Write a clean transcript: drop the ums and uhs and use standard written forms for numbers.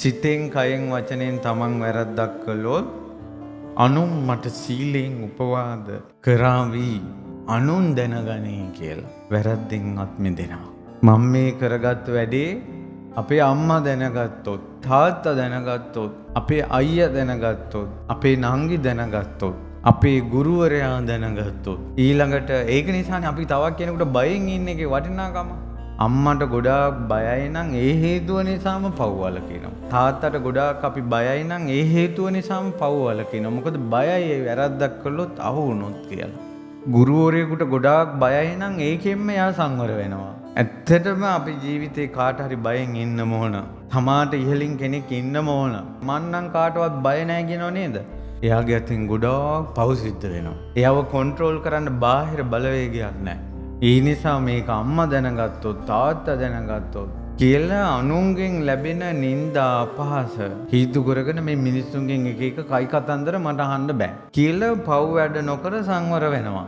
සිතෙන් කයෙන් වචනයෙන් තමන් වැරද්දක් කළොත් අනුන් මට සීලයෙන් උපවාද කරාවි අනුන් දැනගනී කියලා වැරද්දෙන්වත් මිදෙනවා. මම මේ කරගත් වැඩේ අපේ අම්මා දැනගත්තොත්, තාත්තා දැනගත්තොත්, අපේ අයියා දැනගත්තොත්, අපේ නංගි දැනගත්තොත්, අපේ ගුරුවරයා දැනගත්තොත් ඊළඟට ඒක නිසානේ අපි තවක් කෙනෙකුට බයෙන් ඉන්න එකේ වටිනාකම. අම්මට ගොඩාක් බයයි නම් ඒ හේතුව නිසාම පව්වල කියනවා. තාත්තට ගොඩාක් අපි බයයි නම් ඒ හේතුව නිසාම පව්වල කියනවා. මොකද බයයි ඒ වැරද්දක් කළොත් අහු වුණොත් කියලා. ගුරුවරයෙකුට ගොඩාක් බයයි නම් ඒකෙන්ම එයා සංවර වෙනවා. ඇත්තටම අපි ජීවිතේ කාට හරි බයෙන් ඉන්න ඕන. තමාට ඉහලින් කෙනෙක් ඉන්න ඕන. මං නම් කාටවත් බය නැහැ කියනව නේද? එයාගේ අතින් ගොඩාක් පව් සිද්ධ වෙනවා. එයාව කන්ට්‍රෝල් කරන්න බාහිර බලවේගයක් නැහැ. ඒ නිසා මේක අම්මා දැනගත්තොත්, තාත්තා දැනගත්තොත් කියලා අනුන්ගෙන් ලැබෙන නිന്ദා අපහාස හේතු කරගෙන මේ මිනිස්සුන්ගෙන් එක එක කයි කතන්දර මට අහන්න බෑ කියලා පව් වැඩ නොකර සංවර වෙනවා.